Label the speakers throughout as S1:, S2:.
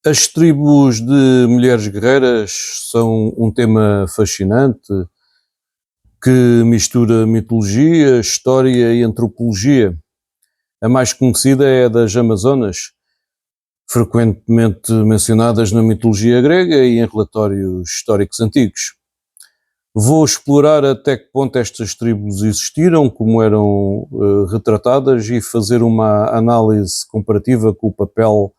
S1: As tribos de mulheres guerreiras são um tema fascinante que mistura mitologia, história e antropologia. A mais conhecida é a das Amazonas, frequentemente mencionadas na mitologia grega e em relatórios históricos antigos. Vou explorar até que ponto estas tribos existiram, como eram retratadas e fazer uma análise comparativa com o papel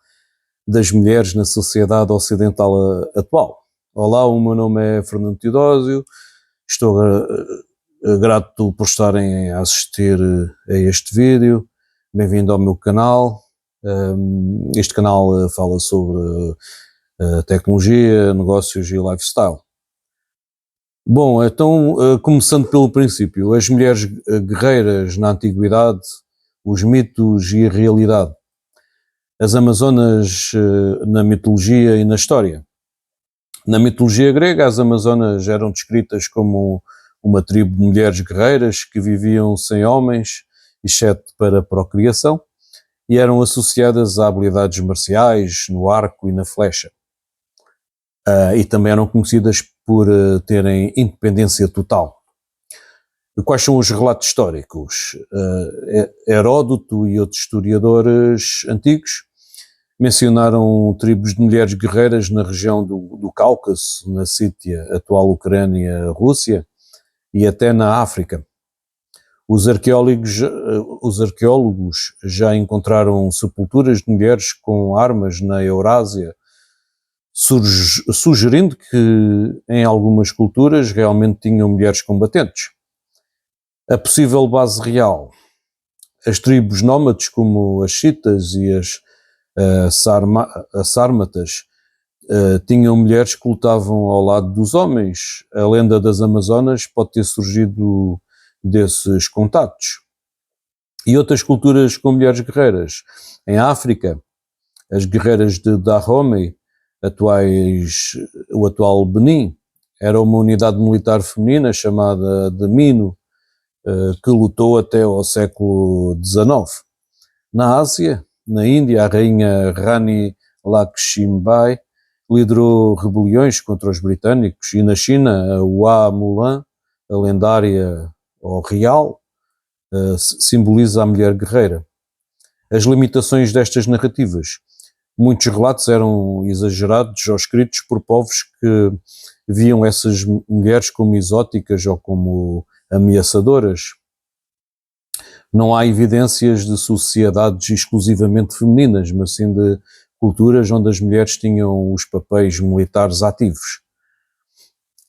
S1: das mulheres na sociedade ocidental atual. Olá, o meu nome é Fernando Teodósio, estou grato por estarem a assistir a este vídeo, bem-vindo ao meu canal. Este canal fala sobre tecnologia, negócios e lifestyle. Bom, então, começando pelo princípio, as mulheres guerreiras na antiguidade, os mitos e a realidade. As Amazonas na mitologia e na história. Na mitologia grega, as Amazonas eram descritas como uma tribo de mulheres guerreiras que viviam sem homens, exceto para procriação, e eram associadas a habilidades marciais, no arco e na flecha. E também eram conhecidas por terem independência total. Quais são os relatos históricos? Heródoto e outros historiadores antigos mencionaram tribos de mulheres guerreiras na região do Cáucaso, na Síria, atual Ucrânia, Rússia, e até na África. Os arqueólogos já encontraram sepulturas de mulheres com armas na Eurásia, sugerindo que em algumas culturas realmente tinham mulheres combatentes. A possível base real: as tribos nómades como as chitas e as sármatas tinham mulheres que lutavam ao lado dos homens. A lenda das Amazonas pode ter surgido desses contactos. E outras culturas com mulheres guerreiras. Em África, as guerreiras de Dahomey, o atual Benin, era uma unidade militar feminina chamada de Mino, que lutou até ao século XIX. Na Ásia, na Índia, a rainha Rani Lakshmibai liderou rebeliões contra os britânicos, e na China, a Hua Mulan, a lendária ou real, simboliza a mulher guerreira. As limitações destas narrativas: muitos relatos eram exagerados ou escritos por povos que viam essas mulheres como exóticas ou como ameaçadoras. Não há evidências de sociedades exclusivamente femininas, mas sim de culturas onde as mulheres tinham os papéis militares ativos.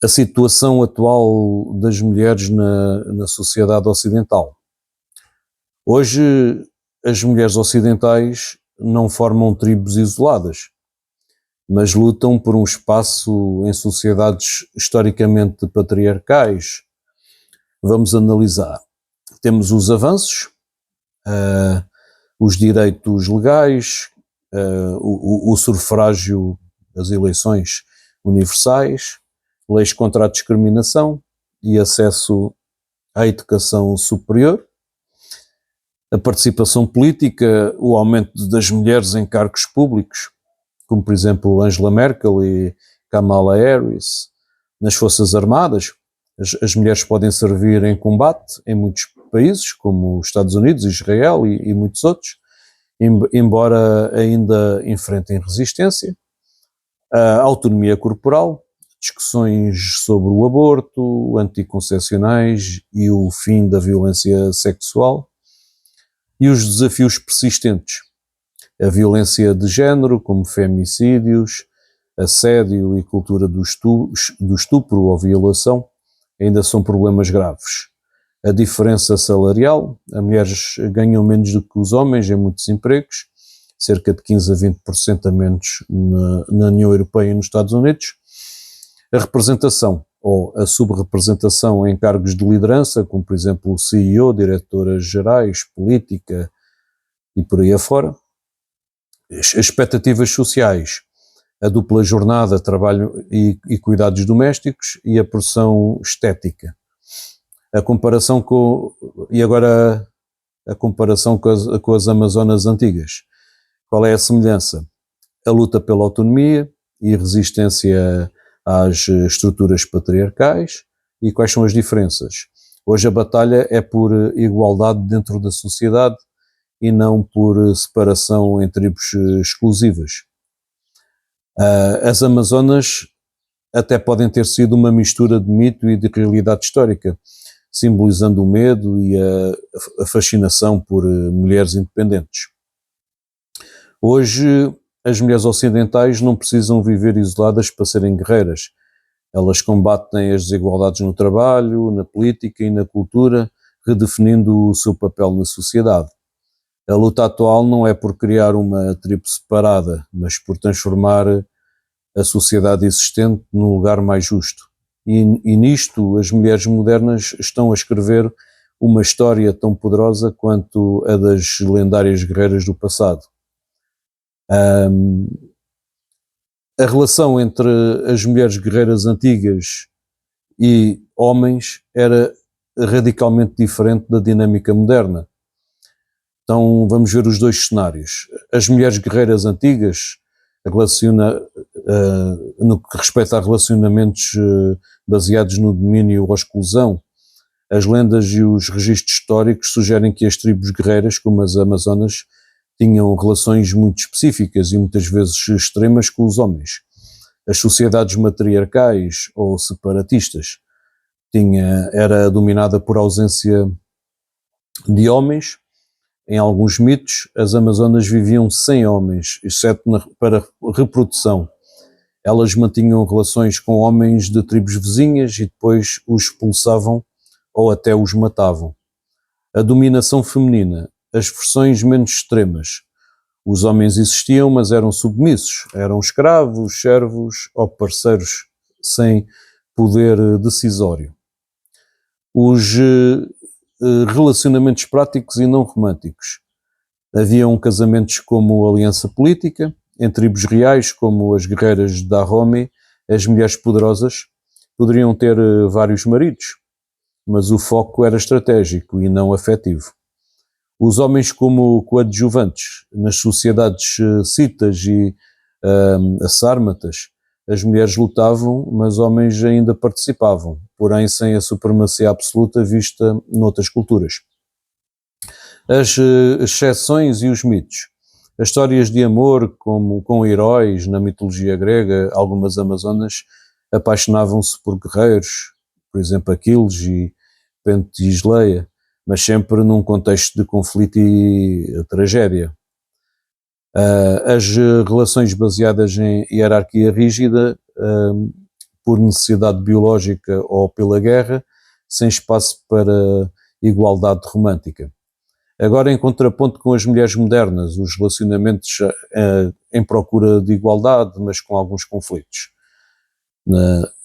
S1: A situação atual das mulheres na sociedade ocidental. Hoje, as mulheres ocidentais não formam tribos isoladas, mas lutam por um espaço em sociedades historicamente patriarcais. Vamos analisar. Temos os avanços, os direitos legais, o sufrágio, as eleições universais, leis contra a discriminação e acesso à educação superior, a participação política, o aumento das mulheres em cargos públicos, como por exemplo Angela Merkel e Kamala Harris. Nas Forças Armadas, as mulheres podem servir em combate em muitos países, como os Estados Unidos, Israel e muitos outros, embora ainda enfrentem resistência. A autonomia corporal, discussões sobre o aborto, anticoncepcionais e o fim da violência sexual. E os desafios persistentes: a violência de género, como femicídios, assédio e cultura do estupro ou violação, ainda são problemas graves. A diferença salarial: as mulheres ganham menos do que os homens em muitos empregos, cerca de 15 a 20% a menos na União Europeia e nos Estados Unidos. A representação ou a subrepresentação em cargos de liderança, como por exemplo o CEO, diretoras gerais, política e por aí afora. As expectativas sociais: a dupla jornada, trabalho e cuidados domésticos, e a pressão estética. A comparação com as Amazonas antigas. Qual é a semelhança? a luta pela autonomia e resistência às estruturas patriarcais. E quais são as diferenças? Hoje a batalha é por igualdade dentro da sociedade e não por separação em tribos exclusivas. As Amazonas até podem ter sido uma mistura de mito e de realidade histórica, simbolizando o medo e a fascinação por mulheres independentes. Hoje, as mulheres ocidentais não precisam viver isoladas para serem guerreiras. Elas combatem as desigualdades no trabalho, na política e na cultura, redefinindo o seu papel na sociedade. A luta atual não é por criar uma tribo separada, mas por transformar a sociedade existente num lugar mais justo. E nisto, as mulheres modernas estão a escrever uma história tão poderosa quanto a das lendárias guerreiras do passado. A relação entre as mulheres guerreiras antigas e homens era radicalmente diferente da dinâmica moderna. Então vamos ver os dois cenários. As mulheres guerreiras antigas no que respeita a relacionamentos baseados no domínio ou exclusão, as lendas e os registros históricos sugerem que as tribos guerreiras, como as Amazonas, tinham relações muito específicas e muitas vezes extremas com os homens. As sociedades matriarcais ou separatistas era dominada por ausência de homens. Em alguns mitos, as Amazonas viviam sem homens, exceto para reprodução. Elas mantinham relações com homens de tribos vizinhas e depois os expulsavam ou até os matavam. A dominação feminina, as versões menos extremas. Os homens existiam, mas eram submissos, eram escravos, servos ou parceiros sem poder decisório. Os relacionamentos práticos e não românticos. Haviam casamentos como aliança política, em tribos reais como as guerreiras da Dahomey, as mulheres poderosas poderiam ter vários maridos, mas o foco era estratégico e não afetivo. Os homens como coadjuvantes, nas sociedades citas e sármatas, as mulheres lutavam, mas homens ainda participavam, porém sem a supremacia absoluta vista noutras culturas. As exceções e os mitos. As histórias de amor com heróis na mitologia grega, algumas amazonas apaixonavam-se por guerreiros, por exemplo Aquiles e Pentisleia, mas sempre num contexto de conflito e tragédia. As relações baseadas em hierarquia rígida, por necessidade biológica ou pela guerra, sem espaço para igualdade romântica. Agora, em contraponto com as mulheres modernas, os relacionamentos em procura de igualdade, mas com alguns conflitos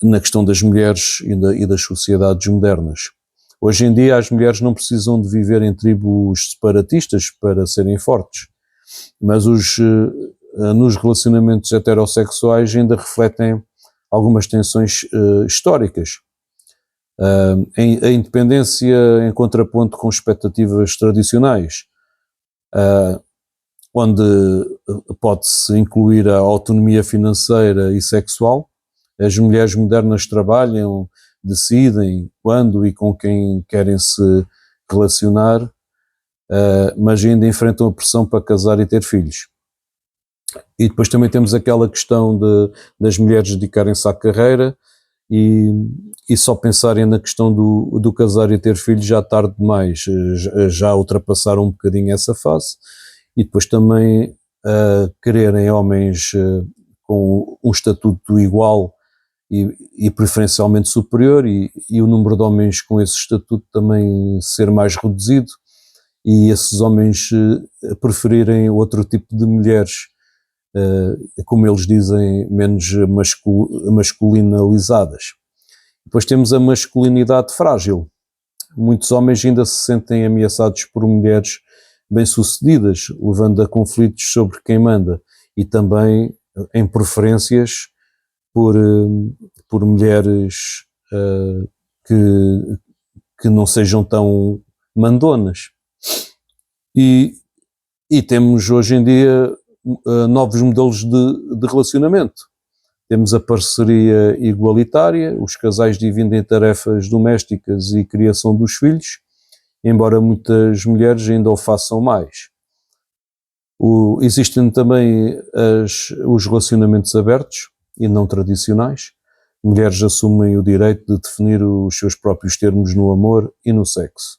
S1: na questão das mulheres e das sociedades modernas. Hoje em dia, as mulheres não precisam de viver em tribos separatistas para serem fortes, mas nos relacionamentos heterossexuais ainda refletem algumas tensões históricas. A independência em contraponto com expectativas tradicionais, onde pode-se incluir a autonomia financeira e sexual. As mulheres modernas trabalham, decidem quando e com quem querem se relacionar, mas ainda enfrentam a pressão para casar e ter filhos. E depois também temos aquela questão das mulheres dedicarem-se à carreira e só pensarem na questão do casar e ter filhos já tarde demais, já ultrapassaram um bocadinho essa fase, e depois também quererem homens com um estatuto igual e preferencialmente superior, e o número de homens com esse estatuto também ser mais reduzido, e esses homens preferirem outro tipo de mulheres, como eles dizem, menos masculinalizadas. Depois temos a masculinidade frágil. Muitos homens ainda se sentem ameaçados por mulheres bem-sucedidas, levando a conflitos sobre quem manda, e também em preferências por mulheres que não sejam tão mandonas. E temos hoje em dia novos modelos de relacionamento. Temos a parceria igualitária, os casais dividem tarefas domésticas e criação dos filhos, embora muitas mulheres ainda o façam mais. Existem também os relacionamentos abertos e não tradicionais. Mulheres assumem o direito de definir os seus próprios termos no amor e no sexo.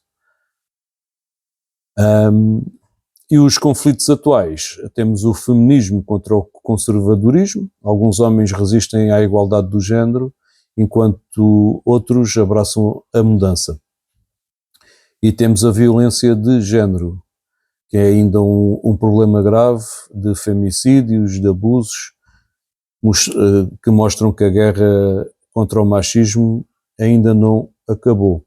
S1: E os conflitos atuais, temos o feminismo contra o conservadorismo. Alguns homens resistem à igualdade do género, enquanto outros abraçam a mudança. E temos a violência de género, que é ainda um problema grave de femicídios, de abusos, que mostram que a guerra contra o machismo ainda não acabou.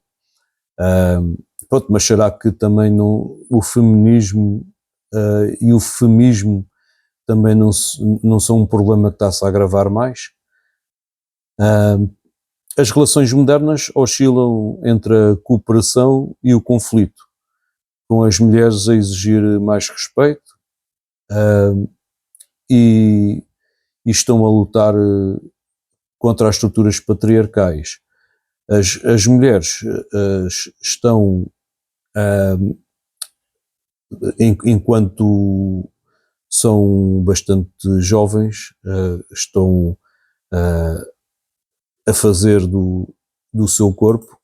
S1: Pronto, mas será que também o feminismo e o feminismo também não são um problema que está-se a agravar mais? As relações modernas oscilam entre a cooperação e o conflito, com as mulheres a exigir mais respeito e estão a lutar contra as estruturas patriarcais. As mulheres estão, enquanto são bastante jovens, estão a fazer do seu corpo,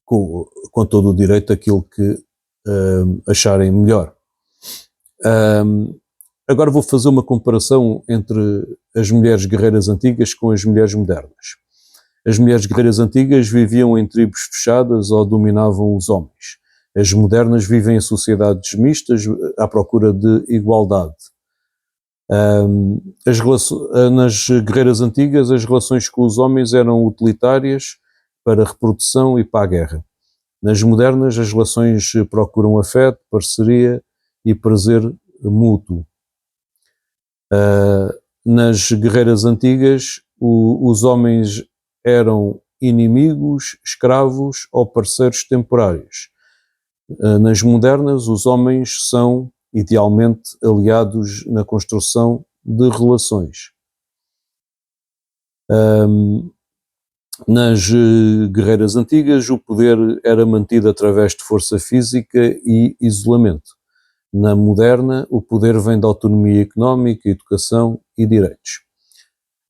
S1: com todo o direito, aquilo que acharem melhor. Agora vou fazer uma comparação entre as mulheres guerreiras antigas com as mulheres modernas. As mulheres guerreiras antigas viviam em tribos fechadas ou dominavam os homens. As modernas vivem em sociedades mistas à procura de igualdade. Nas guerreiras antigas, as relações com os homens eram utilitárias para a reprodução e para a guerra. Nas modernas, as relações procuram afeto, parceria e prazer mútuo. Nas guerreiras antigas, os homens eram inimigos, escravos ou parceiros temporários. Nas modernas, os homens são, idealmente, aliados na construção de relações. Nas guerreiras antigas, o poder era mantido através de força física e isolamento. Na moderna, o poder vem da autonomia económica, educação e direitos.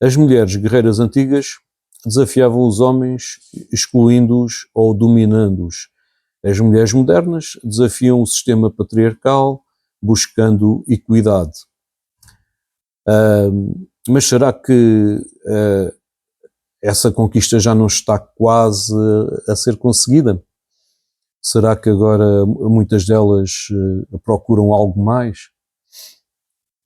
S1: As mulheres guerreiras antigas desafiavam os homens, excluindo-os ou dominando-os. As mulheres modernas desafiam o sistema patriarcal, buscando equidade. Mas será que essa conquista já não está quase a ser conseguida? Será que agora muitas delas procuram algo mais?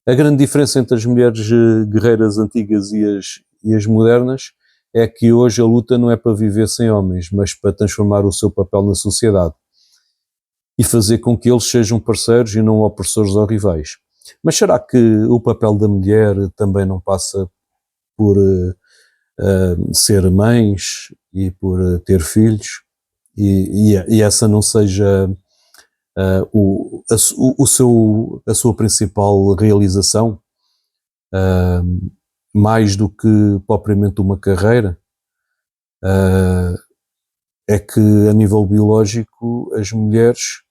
S1: A grande diferença entre as mulheres guerreiras antigas e as modernas é que hoje a luta não é para viver sem homens, mas para transformar o seu papel na sociedade e fazer com que eles sejam parceiros e não opressores ou rivais. Mas será que o papel da mulher também não passa por ser mães e por ter filhos e essa não seja a sua principal realização, mais do que propriamente uma carreira? É que a nível biológico as mulheres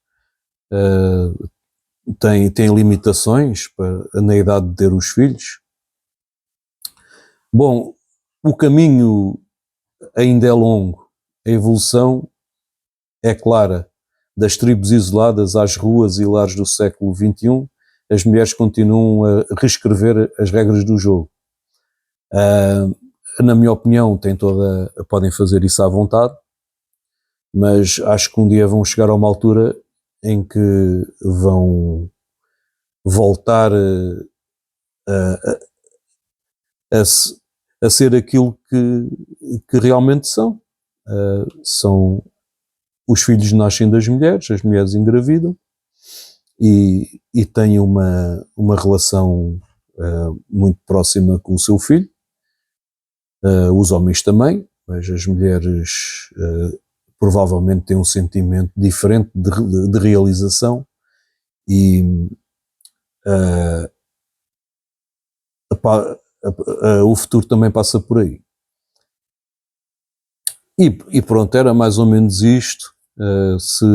S1: têm limitações na idade de ter os filhos. Bom, o caminho ainda é longo, a evolução é clara. Das tribos isoladas às ruas e lares do século XXI, as mulheres continuam a reescrever as regras do jogo. Na minha opinião, podem fazer isso à vontade, mas acho que um dia vão chegar a uma altura em que vão voltar a ser aquilo que realmente são. Os filhos nascem das mulheres, as mulheres engravidam e têm uma relação muito próxima com o seu filho. Os homens também, mas as mulheres provavelmente têm um sentimento diferente de realização e o futuro também passa por aí. E pronto, era mais ou menos isto. Se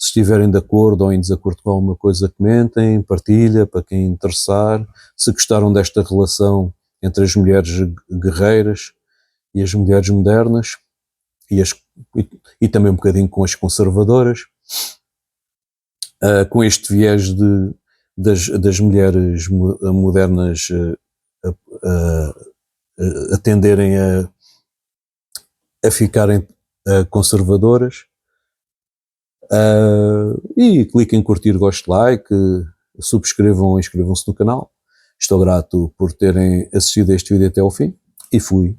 S1: estiverem de acordo ou em desacordo com alguma coisa, comentem, partilha para quem interessar. Se gostaram desta relação entre as mulheres guerreiras e as mulheres modernas, e também um bocadinho com as conservadoras, com este viés das mulheres modernas a tenderem a ficarem conservadoras. E cliquem em curtir, gosto, like, subscrevam e inscrevam-se no canal. Estou grato por terem assistido a este vídeo até ao fim e fui.